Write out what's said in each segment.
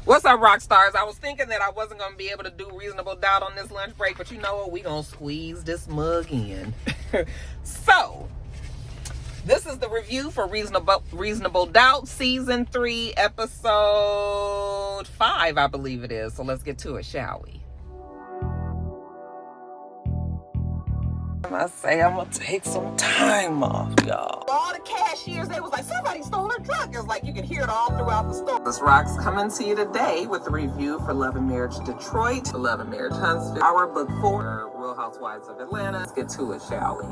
What's up, Roxstars? I was thinking that I wasn't going to be able to do Reasonable Doubt on this lunch break, but you know what? We're going to squeeze this mug in. So, this is the review for Reasonable Doubt, Season 3, Episode 5, I believe it is. So let's get to it, shall we? I say I'm gonna take some time off, y'all. All the cashiers, they was like, somebody stole her truck. It was like, you can hear it all throughout the store. This Rox coming to you today with the review for Love and Marriage Detroit, Love and Marriage Huntsville, our book 4, Real Housewives of Atlanta. Let's get to it, shall we?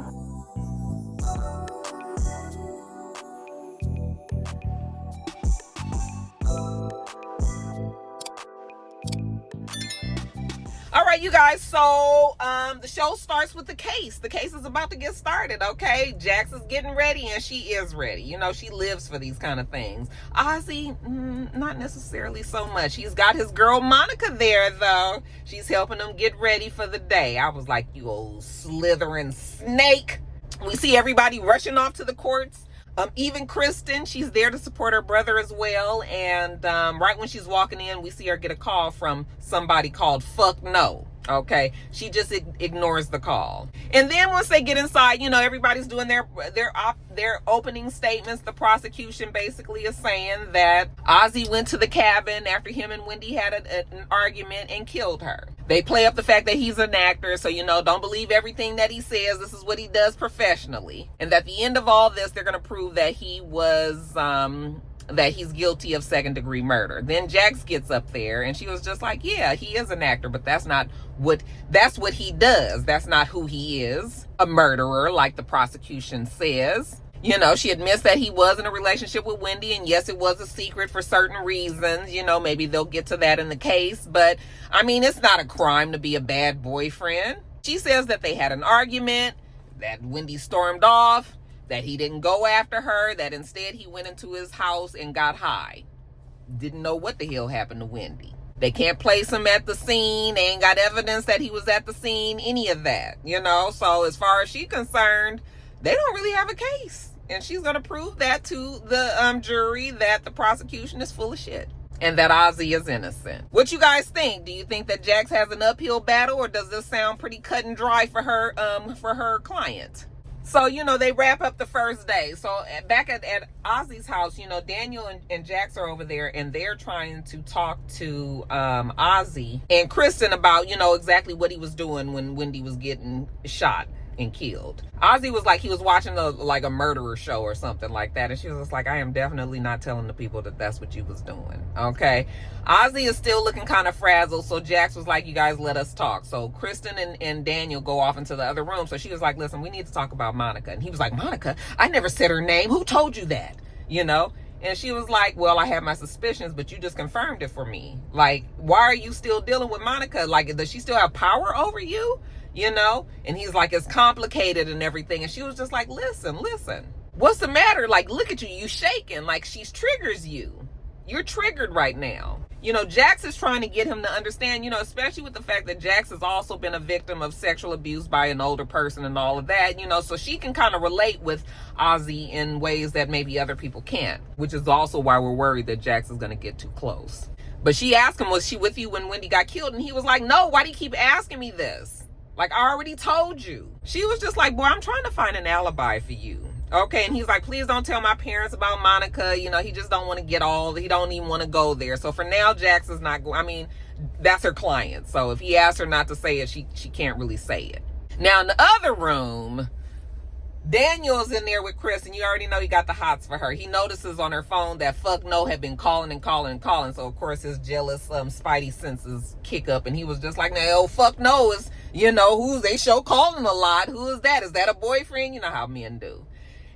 All right, you guys, so the show starts with the case. The case is about to get started, okay? Jax is getting ready, and she is ready. You know, she lives for these kind of things. Ozzy, not necessarily so much. He's got his girl Monica there, though. She's helping him get ready for the day. I was like, you old slithering snake. We see everybody rushing off to the courts. Even Kristen, she's there to support her brother as well. And right when she's walking in, we see her get a call from somebody called Fuck No. Okay, she just ignores the call. And then once they get inside, you know, everybody's doing their opening statements. The prosecution basically is saying that Ozzy went to the cabin after him and Wendy had an argument and killed her. They play up the fact that he's an actor, so, you know, don't believe everything that he says. This is what he does professionally. And at the end of all this, they're going to prove that he was that he's guilty of second-degree murder. Then Jax gets up there and she was just like, yeah, he is an actor, but that's what he does. That's not who he is, a murderer, like the prosecution says. You know, she admits that he was in a relationship with Wendy, and yes, it was a secret for certain reasons. You know, maybe they'll get to that in the case, but I mean, it's not a crime to be a bad boyfriend. She says that they had an argument, that Wendy stormed off, that he didn't go after her, that instead he went into his house and got high. Didn't know what the hell happened to Wendy. They can't place him at the scene. They ain't got evidence that he was at the scene, any of that, you know? So as far as she's concerned, they don't really have a case. And she's going to prove that to the jury that the prosecution is full of shit and that Ozzy is innocent. What you guys think? Do you think that Jax has an uphill battle, or does this sound pretty cut and dry for her client? So, you know, they wrap up the first day. So back at Ozzy's house, you know, Daniel and Jax are over there, and they're trying to talk to Ozzy and Kristen about, you know, exactly what he was doing when Wendy was getting shot and killed. Ozzy was like, he was watching a murderer show or something like that, and she was just like, I am definitely not telling the people that that's what you was doing. Okay, Ozzy is still looking kind of frazzled, so Jax was like, you guys let us talk. So Kristen and Daniel go off into the other room. So she was like, listen, we need to talk about Monica. And he was like, Monica? I never said her name. Who told you that? You know? And she was like, well, I had my suspicions, but you just confirmed it for me. Like, why are you still dealing with Monica? Like, does she still have power over you? You know? And he's like, it's complicated and everything. And she was just like, listen, what's the matter? Like, look at you, you shaking. Like, she triggers you. You're triggered right now. You know, Jax is trying to get him to understand, you know, especially with the fact that Jax has also been a victim of sexual abuse by an older person and all of that, you know, so she can kind of relate with Ozzy in ways that maybe other people can't, which is also why we're worried that Jax is going to get too close. But she asked him, was she with you when Wendy got killed? And he was like, no, why do you keep asking me this? Like, I already told you. She was just like, boy, I'm trying to find an alibi for you. Okay, and he's like, please don't tell my parents about Monica. You know, he just don't want to he don't even want to go there. So for now, Jax is not going. I mean, that's her client. So if he asks her not to say it, she can't really say it. Now, in the other room, Daniel's in there with Chris, and you already know he got the hots for her. He notices on her phone that Fuck No had been calling. So, of course, his jealous spidey senses kick up, and he was just like, no, Fuck No is, you know, they show calling a lot. Who is that? Is that a boyfriend? You know how men do.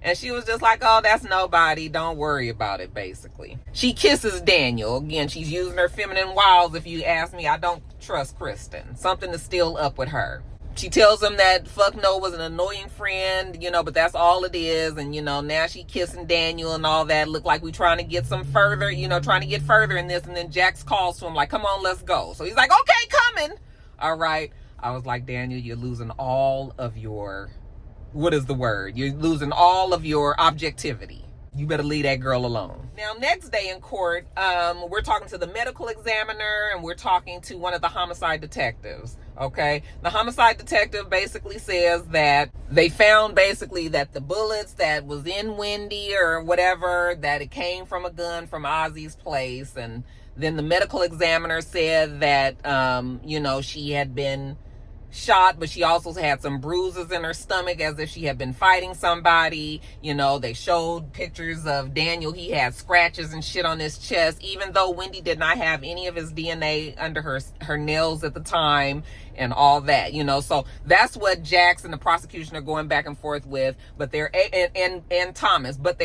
And she was just like, oh, that's nobody. Don't worry about it, basically. She kisses Daniel. Again, she's using her feminine wiles. If you ask me, I don't trust Kristen. Something is still up with her. She tells him that Fuck No was an annoying friend, you know, but that's all it is. And, you know, now she kissing Daniel and all that. Look like we trying to get some further, you know, trying to get further in this. And then Jax calls to him like, come on, let's go. So he's like, okay, coming. All right. I was like, Daniel, you're losing all of your... what is the word? You're losing all of your objectivity. You better leave that girl alone. Now, next day in court, we're talking to the medical examiner and we're talking to one of the homicide detectives. Okay, the homicide detective basically says that they found basically that the bullets that was in Wendy or whatever, that it came from a gun from Ozzy's place. And then the medical examiner said that, you know, she had been shot, but she also had some bruises in her stomach as if she had been fighting somebody. You know, they showed pictures of Daniel. He had scratches and shit on his chest, even though Wendy did not have any of his DNA under her nails at the time and all that, you know. So that's what Jax and the prosecution are going back and forth with. But they're and Thomas, but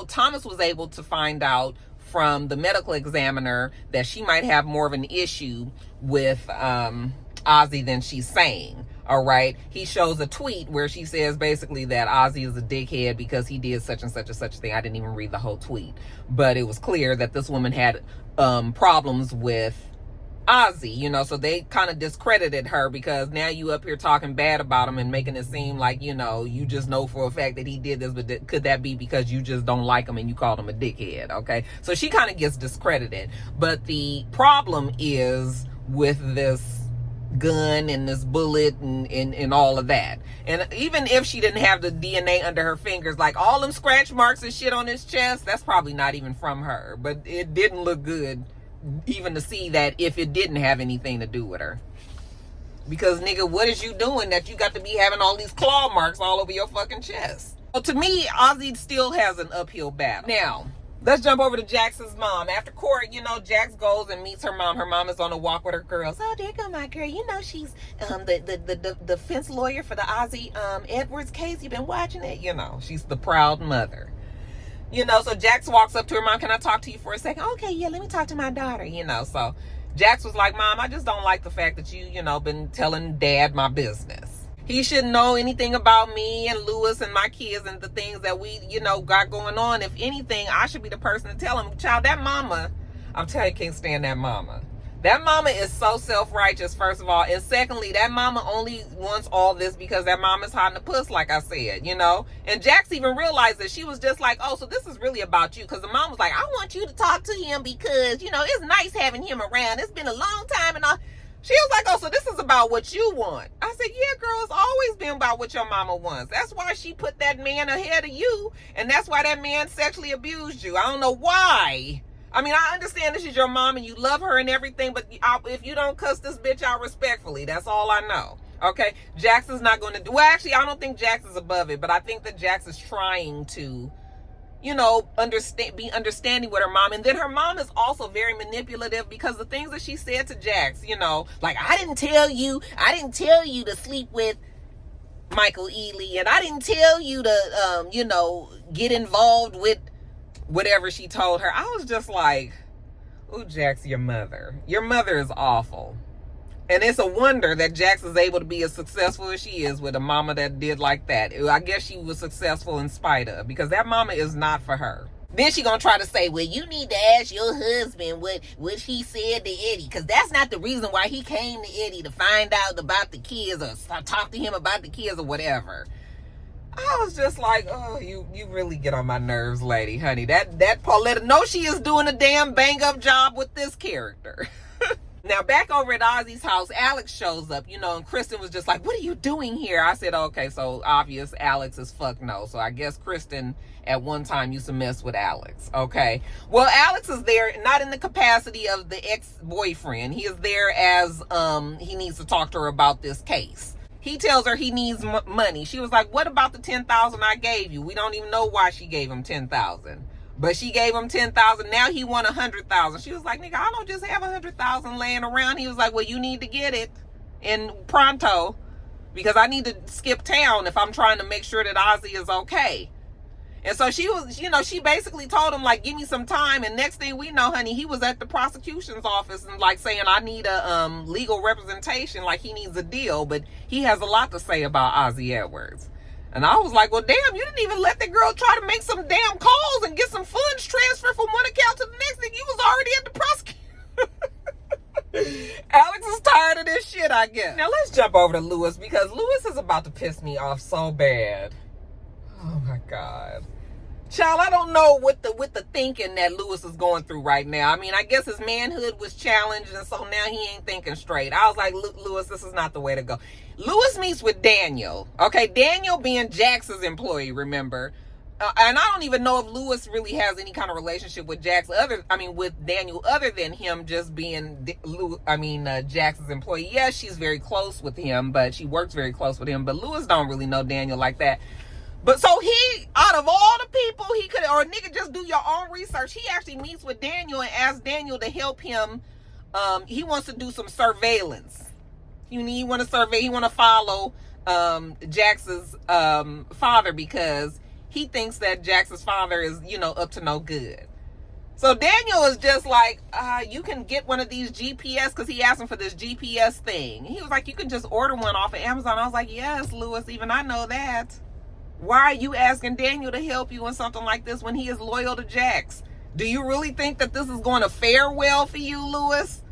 Thomas was able to find out from the medical examiner that she might have more of an issue with Ozzy than she's saying. All right, he shows a tweet where she says basically that Ozzy is a dickhead because he did such and such and such a thing. I didn't even read the whole tweet, but it was clear that this woman had problems with Ozzy, you know. So they kind of discredited her because now you up here talking bad about him and making it seem like, you know, you just know for a fact that he did this, but could that be because you just don't like him and you called him a dickhead? Okay, so she kind of gets discredited. But the problem is with this gun and this bullet and all of that. And even if she didn't have the DNA under her fingers, like all them scratch marks and shit on his chest, that's probably not even from her. But it didn't look good even to see that if it didn't have anything to do with her. Because, nigga, what is you doing that you got to be having all these claw marks all over your fucking chest? So to me, Ozzy still has an uphill battle. Now, let's jump over to Jax's mom. After court, you know, Jax goes and meets her mom. Her mom is on a walk with her girls. Oh, there go my girl. You know, she's the defense lawyer for the Ozzy Edwards case. You been watching it? You know, she's the proud mother. You know, so Jax walks up to her mom. Can I talk to you for a second? Okay, yeah, let me talk to my daughter. You know, so Jax was like, Mom, I just don't like the fact that you know, been telling Dad my business. He shouldn't know anything about me and Lewis and my kids and the things that we, you know, got going on. If anything, I should be the person to tell him. Child, that mama, I'm telling you, can't stand that mama. That mama is so self-righteous, first of all. And secondly, that mama only wants all this because that mama's hot in the puss, like I said, you know. And Jax even realized that. She was just like, oh, so this is really about you. Because the mom was like, I want you to talk to him because, you know, it's nice having him around. It's been a long time and all. She was like, oh, so this is about what you want. I said, yeah, girl, it's always been about what your mama wants. That's why she put that man ahead of you. And that's why that man sexually abused you. I don't know why. I mean, I understand this is your mom and you love her and everything, but if you don't cuss this bitch out respectfully, that's all I know. Okay? Jax is not going to do... Well, actually, I don't think Jax is above it, but I think that Jax is trying to, you know, be understanding with her mom. And then her mom is also very manipulative because the things that she said to Jax, you know, like, I didn't tell you to sleep with Michael Ealy, and I didn't tell you to, you know, get involved with whatever she told her. I was just like, ooh, Jax, your mother is awful. And it's a wonder that Jax is able to be as successful as she is with a mama that did like that. I guess she was successful in spite of, because that mama is not for her. Then she gonna try to say, well, you need to ask your husband what he said to Eddie, because that's not the reason why he came to Eddie, to find out about the kids or talk to him about the kids or whatever. I was just like, oh, you really get on my nerves, lady, honey. That Pauletta, no, she is doing a damn bang-up job with this character. Now, back over at Ozzy's house, Alex shows up, you know, and Kristen was just like, what are you doing here? I said, okay, so obvious Alex is fuck no. So I guess Kristen at one time used to mess with Alex, okay? Well, Alex is there, not in the capacity of the ex-boyfriend. He is there as he needs to talk to her about this case. He tells her he needs money. She was like, what about the $10,000 I gave you? We don't even know why she gave him $10,000. But she gave him $10,000. Now he won $100,000. She was like, nigga, I don't just have $100,000 laying around. He was like, well, you need to get it in pronto, because I need to skip town if I'm trying to make sure that Ozzy is okay. And so she was, you know, she basically told him, like, give me some time. And next thing we know, honey, he was at the prosecution's office and, like, saying, I need a legal representation, like he needs a deal. But he has a lot to say about Ozzy Edwards. And I was like, well, damn, you didn't even let the girl try to make some damn calls and get some funds transferred from one account to the next thing. You was already at the prosecution. Alex is tired of this shit, I guess. Now, let's jump over to Lewis, because Lewis is about to piss me off so bad. Oh, my God. Child, I don't know what the thinking that Lewis is going through right now. I mean, I guess his manhood was challenged, and so now he ain't thinking straight. I was like, Lewis, this is not the way to go. Lewis meets with Daniel. Okay, Daniel being Jax's employee, remember? And I don't even know if Lewis really has any kind of relationship with with Daniel, other than him just being, Jax's employee. Yes, she's very close with him, but she works very close with him. But Lewis don't really know Daniel like that. But so he, out of all the people he could, or nigga, just do your own research. He actually meets with Daniel and asks Daniel to help him. He wants to do some surveillance. He want to survey. He want to follow Jax's father, because he thinks that Jax's father is, up to no good. So Daniel is just like, you can get one of these GPS, because he asked him for this GPS thing. He was like, you can just order one off of Amazon. I was like, yes, Lewis, even I know that. Why are you asking Daniel to help you in something like this when he is loyal to Jax? Do you really think that this is going to fare well for you, Lewis?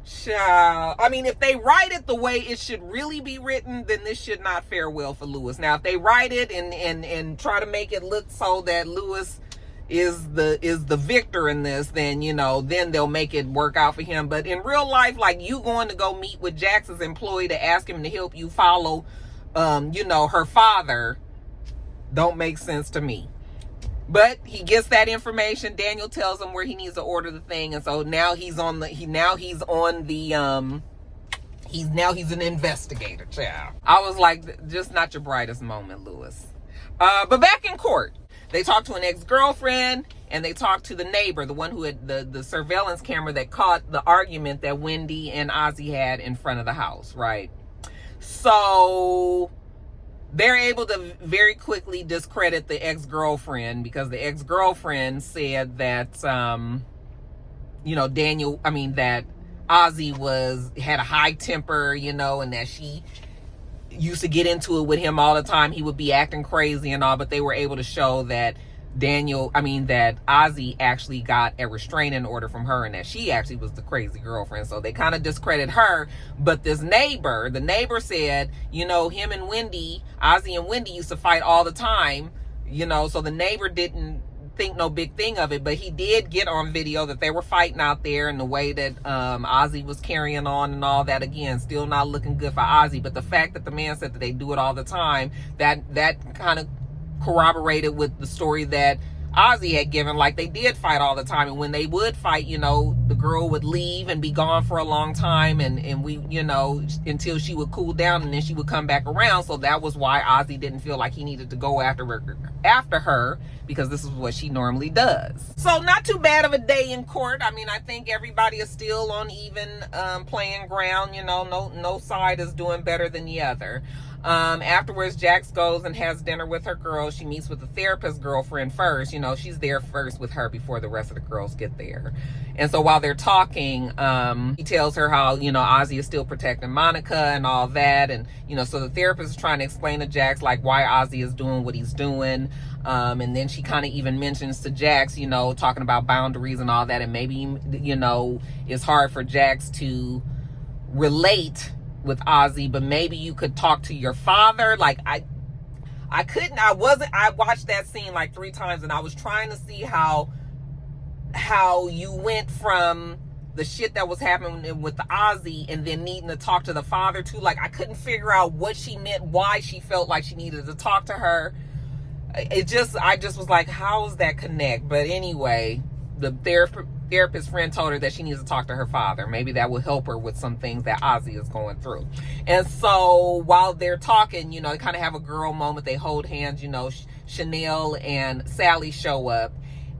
Child. I mean, if they write it the way it should really be written, then this should not fare well for Lewis. Now, if they write it and try to make it look so that Lewis is the victor in this, then, then they'll make it work out for him. But in real life, like, you going to go meet with Jax's employee to ask him to help you follow, her father, don't make sense to me. But he gets that information. Daniel tells him where he needs to order the thing, and so now he's an investigator, child. I was like, just not your brightest moment, Lewis. But back in court, they talked to an ex-girlfriend, and they talked to the neighbor, the one who had the surveillance camera that caught the argument that Wendy and Ozzy had in front of the house, right? So they're able to very quickly discredit the ex-girlfriend, because the ex-girlfriend said that, that Ozzy had a high temper, and that she used to get into it with him all the time. He would be acting crazy and all, but they were able to show that that Ozzy actually got a restraining order from her, and that she actually was the crazy girlfriend. So they kind of discredit her. But the neighbor said, him and Wendy, Ozzy and Wendy used to fight all the time, so the neighbor didn't think no big thing of it. But he did get on video that they were fighting out there, and the way that Ozzy was carrying on and all that. Again, still not looking good for Ozzy. But the fact that the man said that they do it all the time, that kind of corroborated with the story that Ozzy had given, like they did fight all the time. And when they would fight, the girl would leave and be gone for a long time, and we, until she would cool down, and then she would come back around. So that was why Ozzy didn't feel like he needed to go after her, because this is what she normally does. So not too bad of a day in court. I mean, I think everybody is still on even playing ground. No side is doing better than the other. Afterwards, Jax goes and has dinner with her girls. She meets with the therapist girlfriend first. She's there first with her before the rest of the girls get there. And so while they're talking, he tells her how, Ozzy is still protecting Monica and all that. And, so the therapist is trying to explain to Jax, like, why Ozzy is doing what he's doing. And then she kind of even mentions to Jax, talking about boundaries and all that. And maybe, it's hard for Jax to relate with Ozzy, but maybe you could talk to your father. Like, I watched that scene like 3 times, and I was trying to see how you went from the shit that was happening with the Ozzy and then needing to talk to the father too. Like, I couldn't figure out what she meant, why she felt like she needed to talk to her. I just was like, how does that connect? But anyway, the therapist friend told her that she needs to talk to her father. Maybe that will help her with some things that Ozzy is going through. And so while they're talking, they kind of have a girl moment. They hold hands, Chanel and Sally show up.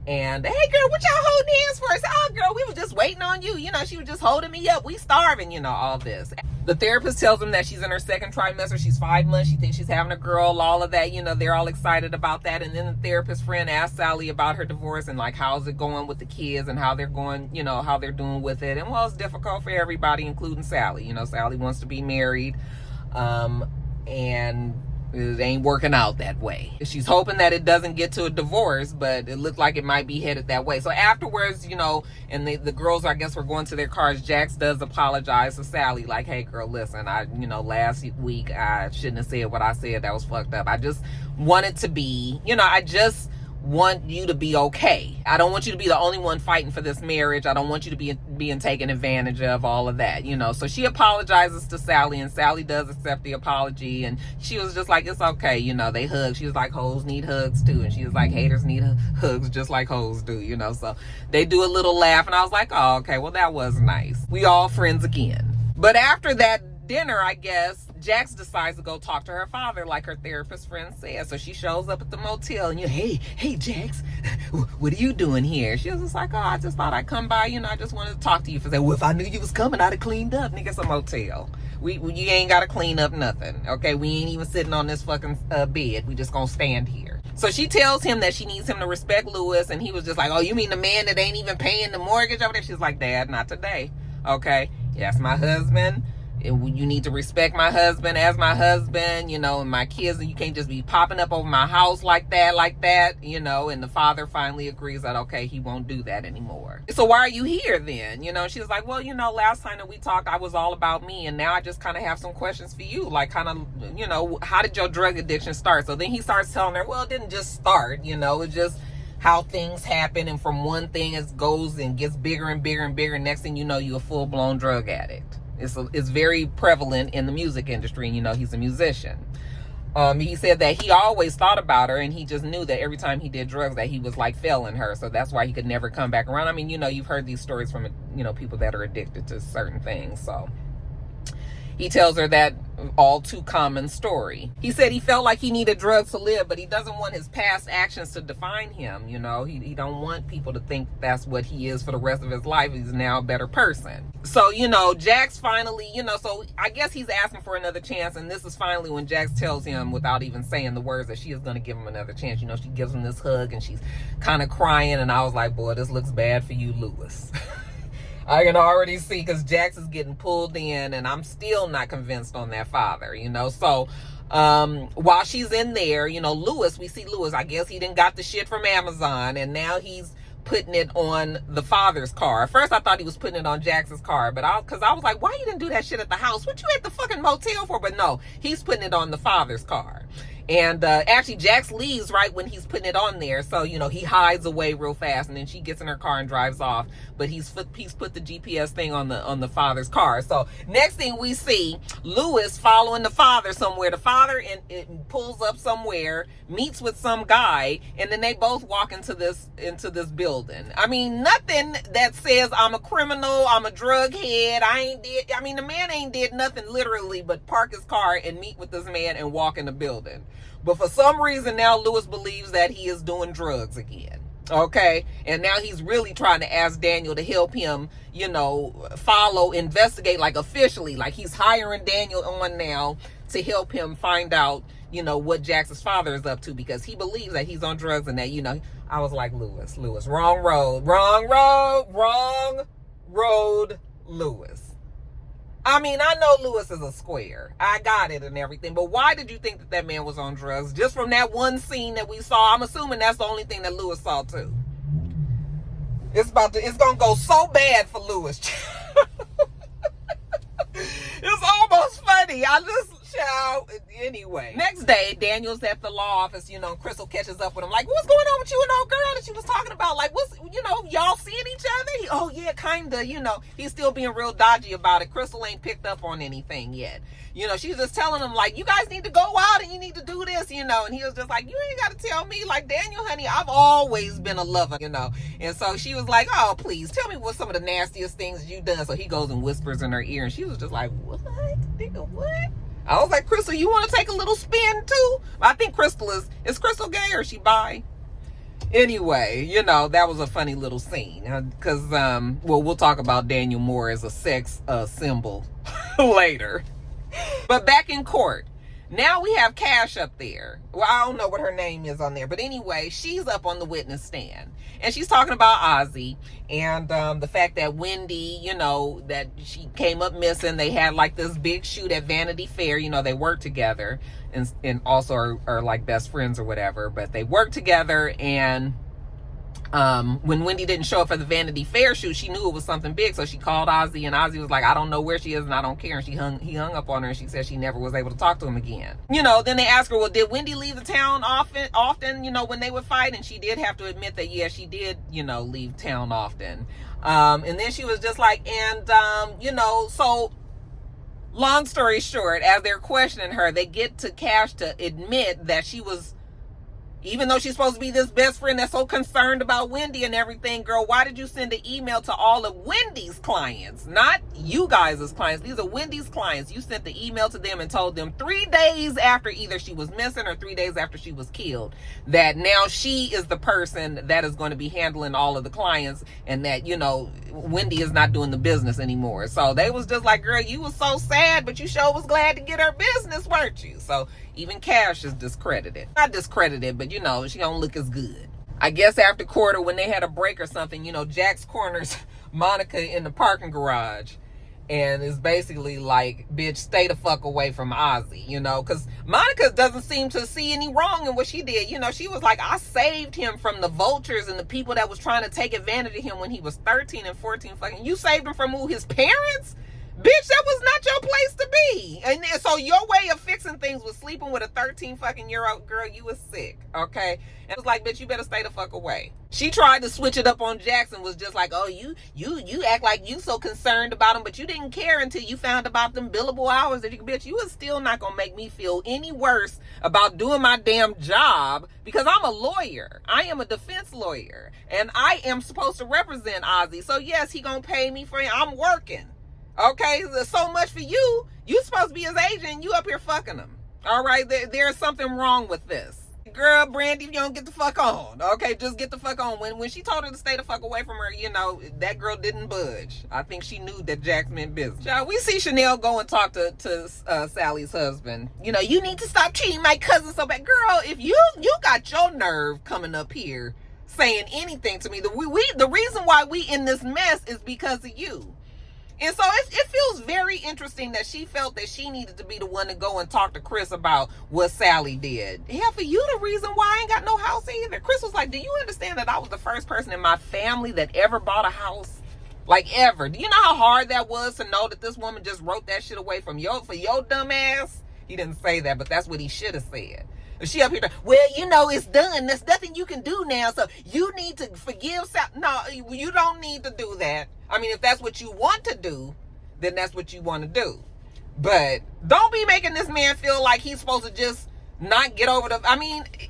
And, hey, girl, what y'all holding hands for? I said, oh, girl, we were just waiting on you. She was just holding me up. We starving, all this. The therapist tells them that she's in her second trimester. She's 5 months. She thinks she's having a girl, all of that. They're all excited about that. And then the therapist friend asks Sally about her divorce and, like, how's it going with the kids and how they're going, how they're doing with it. And, well, it's difficult for everybody, including Sally. Sally wants to be married. And it ain't working out that way. She's hoping that it doesn't get to a divorce, but it looked like it might be headed that way. So afterwards, and the girls, I guess, were going to their cars. Jax does apologize to Sally, like, hey, girl, listen, last week I shouldn't have said what I said. That was fucked up. I just wanted to be, I just want you to be okay. I don't want you to be the only one fighting for this marriage. I don't want you to be being taken advantage of, all of that, you know. So she apologizes to Sally, and Sally does accept the apology, and she was just like, it's okay, you know. They hug. She was like, hoes need hugs too, and she was like, haters need hugs just like hoes do, you know. So they do a little laugh, and I was like, oh, okay, well, that was nice. We all friends again. But after that dinner, I guess, Jax decides to go talk to her father, like her therapist friend said. So she shows up at the motel, and hey, Jax, what are you doing here? She was just like, oh, I just thought I'd come by, you know, I just wanted to talk to you. For that. Well, if I knew you was coming, I'd have cleaned up. Nigga, it's a motel. You ain't got to clean up nothing, okay? We ain't even sitting on this fucking bed. We just gonna stand here. So she tells him that she needs him to respect Lewis, and he was just like, oh, you mean the man that ain't even paying the mortgage over there? She's like, Dad, not today, okay? That's my husband. You need to respect my husband as my husband, you know, and my kids, and you can't just be popping up over my house like that, you know. And the father finally agrees that, okay, he won't do that anymore. So why are you here then? You know, she was like, well, you know, last time that we talked, I was all about me, and now I just kind of have some questions for you, like kind of, you know, how did your drug addiction start? So then he starts telling her, well, it didn't just start, you know, it's just how things happen, and from one thing it goes and gets bigger and bigger and bigger. Next thing you know, you're a full-blown drug addict. It's very prevalent in the music industry, and you know, he's a musician. He said that he always thought about her, and he just knew that every time he did drugs that he was like failing her, so that's why he could never come back around. I mean, you know, you've heard these stories from, you know, people that are addicted to certain things. So he tells her that all too common story. He said he felt like he needed drugs to live, but he doesn't want his past actions to define him. You know, he don't want people to think that's what he is for the rest of his life. He's now a better person. So, you know, Jax finally, you know, so I guess he's asking for another chance, and this is finally when Jax tells him, without even saying the words, that she is going to give him another chance. You know, she gives him this hug, and she's kind of crying, and I was like, boy, this looks bad for you, Lewis. I can already see, because Jax is getting pulled in, and I'm still not convinced on that father, you know. So while she's in there, you know, we see Lewis, I guess he done got the shit from Amazon, and now he's putting it on the father's car. At first I thought he was putting it on Jax's car, but because I was like, why you didn't do that shit at the house? What you at the fucking motel for? But no, he's putting it on the father's car. And actually, Jax leaves right when he's putting it on there. So, you know, he hides away real fast, and then she gets in her car and drives off. But he's put the GPS thing on the father's car. So next thing we see, Lewis following the father somewhere. The father it pulls up somewhere, meets with some guy, and then they both walk into this building. I mean, nothing that says I'm a criminal, I'm a drug head, the man ain't did nothing literally but park his car and meet with this man and walk in the building. But for some reason now Lewis believes that he is doing drugs again. Okay. And now he's really trying to ask Daniel to help him, you know, investigate, like officially, like he's hiring Daniel on now to help him find out, you know, what Jax's father is up to, because he believes that he's on drugs, and that, you know, I was like, Lewis, wrong road, Lewis. I mean, I know Lewis is a square. I got it and everything. But why did you think that man was on drugs? Just from that one scene that we saw, I'm assuming that's the only thing that Lewis saw too. It's going to go so bad for Lewis. It's almost funny. Anyway. Next day, Daniel's at the law office, you know, Crystal catches up with him, like, what's going on with you and old girl that she was talking about? Like, y'all seeing each other? Oh, yeah, kind of, you know. He's still being real dodgy about it. Crystal ain't picked up on anything yet. You know, she's just telling him, like, you guys need to go out and you need to do this, you know. And he was just like, you ain't got to tell me. Like, Daniel, honey, I've always been a lover, you know. And so she was like, oh, please, tell me what some of the nastiest things you've done. So he goes and whispers in her ear, and she was just like, what? Nigga, what? I was like, Crystal, you want to take a little spin too? I think Crystal is Crystal gay, or is she bi? Anyway, you know, that was a funny little scene, because we'll talk about Daniel more as a sex symbol later. But back in court, now we have Cash up there. Well, I don't know what her name is on there, but anyway, she's up on the witness stand, and she's talking about Ozzy and the fact that Wendy, you know, that she came up missing. They had like this big shoot at Vanity Fair. You know, they work together and also are like best friends or whatever, but they work together, and when Wendy didn't show up for the Vanity Fair shoot, she knew it was something big, so she called Ozzy, and Ozzy was like, I don't know where she is and I don't care. And he hung up on her, and she said she never was able to talk to him again. Then they asked her, well, did Wendy leave the town often, when they would fight? And she did have to admit that, yeah, she did, leave town often. And then she was just like, so long story short, as they're questioning her, they get to Cash to admit that she was, even though she's supposed to be this best friend that's so concerned about Wendy and everything, girl, why did you send an email to all of Wendy's clients? Not you guys' clients. These are Wendy's clients. You sent the email to them and told them 3 days after either she was missing or 3 days after she was killed that now she is the person that is going to be handling all of the clients, and that, Wendy is not doing the business anymore. So they was just like, girl, you was so sad, but you sure was glad to get her business, weren't you? So even Cash is discredited. Not discredited, but she don't look as good. I guess after court, or when they had a break or something, Jax corners Monica in the parking garage and is basically like, bitch, stay the fuck away from Ozzy, because Monica doesn't seem to see any wrong in what she did. She was like, I saved him from the vultures and the people that was trying to take advantage of him when he was 13 and 14. Fucking, you saved him from who? His parents? Bitch, that was not your place to be. And so your way of fixing things was sleeping with a 13 fucking year old girl. You was sick, okay? And it was like, bitch, you better stay the fuck away. She tried to switch it up on Jackson, was just like, oh, you act like you so concerned about him, but you didn't care until you found about them billable hours that bitch, you was still not gonna make me feel any worse about doing my damn job, because I'm a lawyer. I am a defense lawyer, and I am supposed to represent Ozzy. So yes, he gonna pay me for it. I'm working. Okay, so much for you. You supposed to be his agent, and you up here fucking him. All right, there's something wrong with this. Girl, Brandy, you don't get the fuck on. Okay, just get the fuck on. When she told her to stay the fuck away from her, that girl didn't budge. I think she knew that Jax meant business. Child, we see Chanel go and talk to Sally's husband. You need to stop treating my cousin so bad. Girl, if you got your nerve coming up here saying anything to me, the reason why we in this mess is because of you. And so it feels very interesting that she felt that she needed to be the one to go and talk to Chris about what Sally did. Hell, for you, the reason why I ain't got no house either. Chris was like, do you understand that I was the first person in my family that ever bought a house? Like, ever. Do you know how hard that was to know that this woman just wrote that shit away for your dumb ass? He didn't say that, but that's what he should have said. She up here, well, it's done. There's nothing you can do now, so you need to forgive Sally. No, you don't need to do that. I mean, if that's what you want to do, then that's what you want to do. But don't be making this man feel like he's supposed to just not get over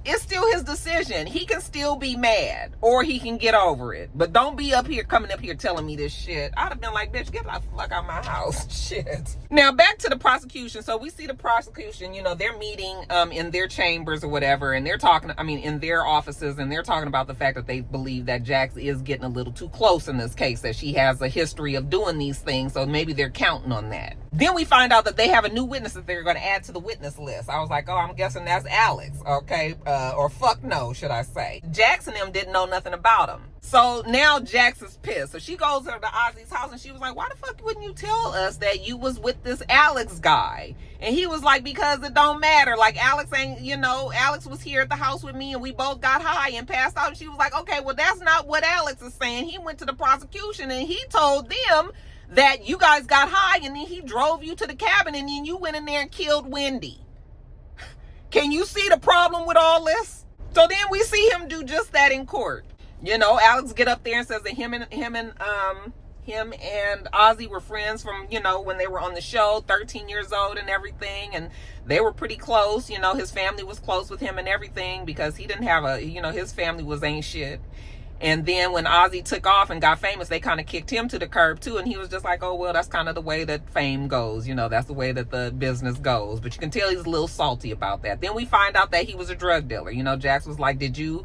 it's still his decision. He can still be mad, or he can get over it. But don't be coming up here telling me this shit. I'd have been like, bitch, get the fuck out of my house. Shit. Now, back to the prosecution. So we see the prosecution, they're meeting in their chambers or whatever, and they're talking, in their offices, and they're talking about the fact that they believe that Jax is getting a little too close in this case, that she has a history of doing these things, so maybe they're counting on that. Then we find out that they have a new witness that they're going to add to the witness list. I was like, oh, I'm guessing that's Alex, okay? Or fuck no, should I say. Jax and them didn't know nothing about him. So now Jax is pissed. So she goes over to Ozzy's house and she was like, why the fuck wouldn't you tell us that you was with this Alex guy? And he was like, because it don't matter. Like, Alex ain't, Alex was here at the house with me and we both got high and passed out. And she was like, okay, well, that's not what Alex is saying. He went to the prosecution and he told them that you guys got high and then he drove you to the cabin and then you went in there and killed Wendy. Can you see the problem with all this? So then we see him do just that in court. Alex get up there and says that him and Ozzy were friends from, when they were on the show, 13 years old and everything. And they were pretty close. His family was close with him and everything because he didn't have his family was ain't shit. And then when Ozzy took off and got famous, they kind of kicked him to the curb too. And he was just like, oh, well, that's kind of the way that fame goes. That's the way that the business goes. But you can tell he's a little salty about that. Then we find out that he was a drug dealer. Jax was like, did you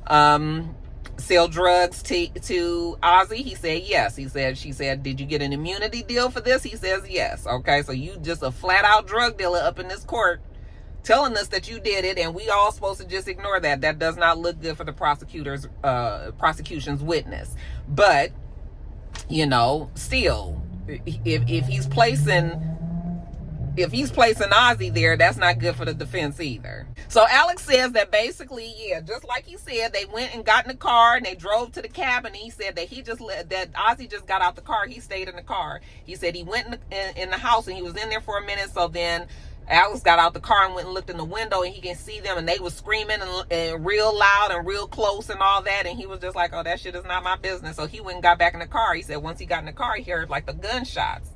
sell drugs to Ozzy? He said, yes. She said, did you get an immunity deal for this? He says, yes. Okay, so you just a flat out drug dealer up in this court telling us that you did it, and we all supposed to just ignore that. That does not look good for the prosecution's witness. But, still, if he's placing if he's placing Ozzy there, that's not good for the defense either. So Alex says that basically, yeah, just like he said, they went and got in the car and they drove to the cabin. And he said that that Ozzy just got out the car. He stayed in the car. He said he went in the house and he was in there for a minute. So then Alex got out the car and went and looked in the window and he can see them and they were screaming and real loud and real close and all that. And he was just like, oh, that shit is not my business. So he went and got back in the car. He said once he got in the car, he heard like the gunshots.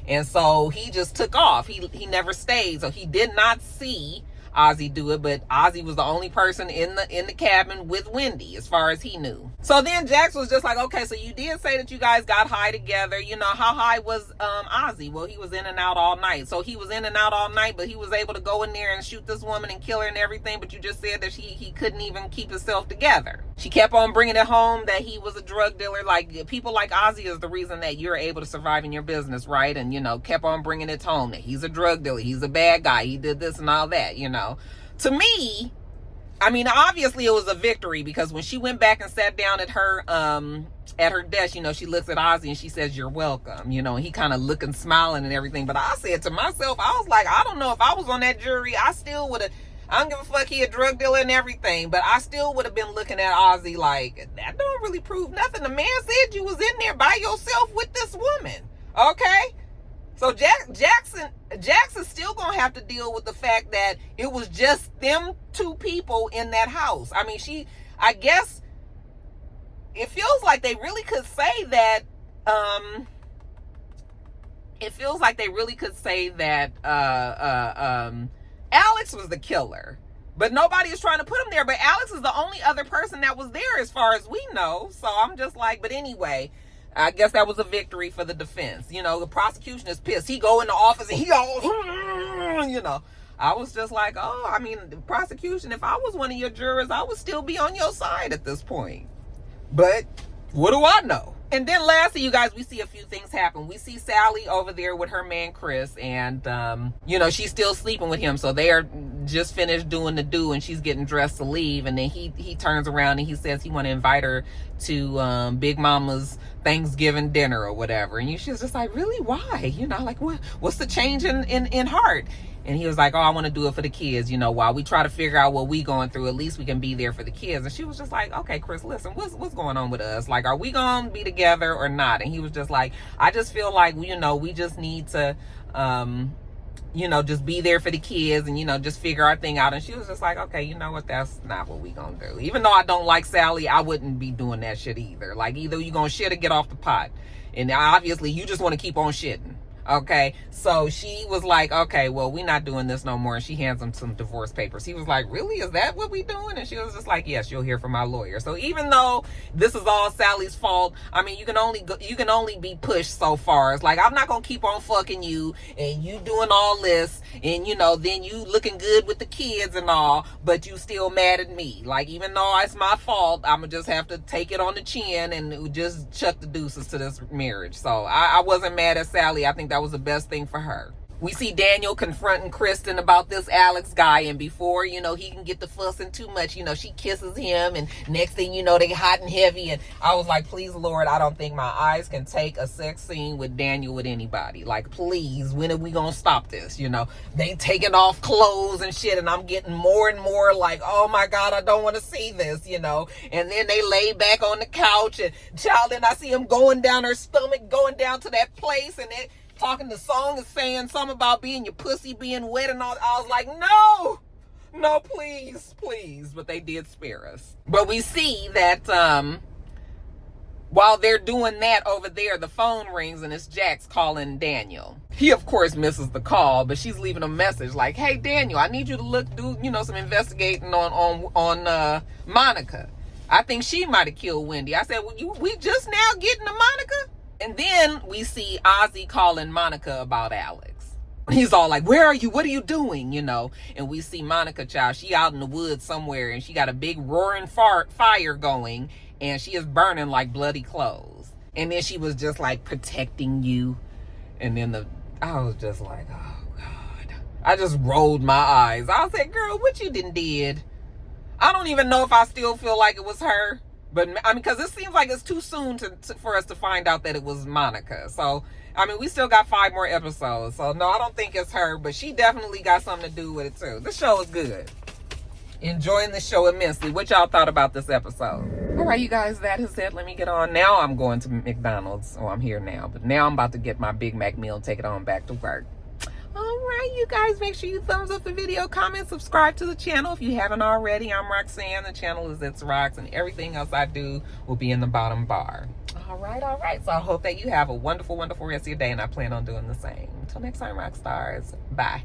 And so he just took off. He never stayed. So he did not see Ozzy do it, but Ozzy was the only person in the cabin with Wendy as far as he knew. So then Jax was just like, okay, so you did say that you guys got high together. You know, how high was Ozzy? Well, he was in and out all night. So he was in and out all night, but he was able to go in there and shoot this woman and kill her and everything. But you just said that he couldn't even keep himself together. She kept on bringing it home that he was a drug dealer. Like, people like Ozzy is the reason that you're able to survive in your business, right? And, you know, kept on bringing it home that he's a drug dealer. He's a bad guy. He did this and all that, you know. To me, I mean, obviously it was a victory because when she went back and sat down at her desk, you know, she looks at Ozzy and she says, you're welcome, you know, and he kind of looking, smiling and everything. But I said to myself, I was like, I don't know if I was on that jury, I still would have, I don't give a fuck, he a drug dealer and everything, but I still would have been looking at Ozzy like, that don't really prove nothing. The man said you was in there by yourself with this woman, okay? So Jackson's still gonna have to deal with the fact that it was just them two people in that house. I mean, I guess it feels like they really could say that, Alex was the killer, but nobody is trying to put him there. But Alex is the only other person that was there as far as we know. So I'm just like, but anyway, I guess that was a victory for the defense. You know, the prosecution is pissed. He go in the office and he all, you know, I was just like, oh, I mean, the prosecution, if I was one of your jurors, I would still be on your side at this point. But what do I know? And then lastly, you guys, we see a few things happen. We see Sally over there with her man, Chris, and, you know, she's still sleeping with him. So they are just finished doing the do and she's getting dressed to leave. And then he turns around and he says he want to invite her to Big Mama's Thanksgiving dinner or whatever. And she's just like, really? Why? You know, like, what's the change in heart? And he was like, oh, I want to do it for the kids. You know, while we try to figure out what we going through, at least we can be there for the kids. And she was just like, okay, Chris, listen, what's going on with us? Like, are we going to be together or not? And he was just like, I just feel like, you know, we just need to, you know, just be there for the kids and, you know, just figure our thing out. And she was just like, okay, you know what? That's not what we going to do. Even though I don't like Sally, I wouldn't be doing that shit either. Like, either you going to shit or get off the pot. And obviously you just want to keep on shitting. Okay, so she was like, okay, well, we're not doing this no more. And she hands him some divorce papers. He was like, really? Is that what we doing? And she was just like, yes, you'll hear from my lawyer. So even though this is all Sally's fault, I mean, you can only be pushed so far. It's like, I'm not gonna keep on fucking you and you doing all this and, you know, then you looking good with the kids and all, but you still mad at me. Like, even though it's my fault, I'm gonna just have to take it on the chin and just chuck the deuces to this marriage. So I wasn't mad at Sally. I think that was the best thing for her. We see Daniel confronting Kristen about this Alex guy, and before, you know, he can get the fussing too much, you know, she kisses him, and next thing you know, they hot and heavy, and I was like, please, Lord, I don't think my eyes can take a sex scene with Daniel with anybody. Like, please, when are we gonna stop this? You know, they taking off clothes and shit, and I'm getting more and more like, oh my God, I don't want to see this, you know. And then they lay back on the couch, and child, and I see him going down her stomach, going down to that place, and it talking, the song is saying something about being your pussy being wet and all. I was like, no, please. But they did spare us. But we see that while they're doing that over there, the phone rings and it's Jax calling Daniel. He, of course, misses the call, but she's leaving a message like, hey, Daniel, I need you to do, you know, some investigating on Monica. I think she might have killed Wendy. I said, well, we just now getting to Monica? And then we see Ozzy calling Monica about Alex. He's all like, where are you? What are you doing? You know, and we see Monica, child, she out in the woods somewhere and she got a big roaring fire going and she is burning like bloody clothes. And then she was just like protecting you. And then I was just like, oh God. I just rolled my eyes. I said, girl, what you did? I don't even know if I still feel like it was her. But I mean, because it seems like it's too soon for us to find out that it was Monica. So, I mean, we still got 5 more episodes. So, no, I don't think it's her, but she definitely got something to do with it, too. This show is good. Enjoying the show immensely. What y'all thought about this episode? All right, you guys, that is it. Let me get on. Now I'm going to McDonald's. Oh, I'm here now. But now I'm about to get my Big Mac meal and take it on back to work. All right, you guys, make sure you thumbs up the video, comment, subscribe to the channel if you haven't already. I'm Roxanne. The channel is itsrox, and everything else I do will be in the bottom bar. All right, all right. So I hope that you have a wonderful, wonderful rest of your day, and I plan on doing the same. Until next time, Roxstars. Bye.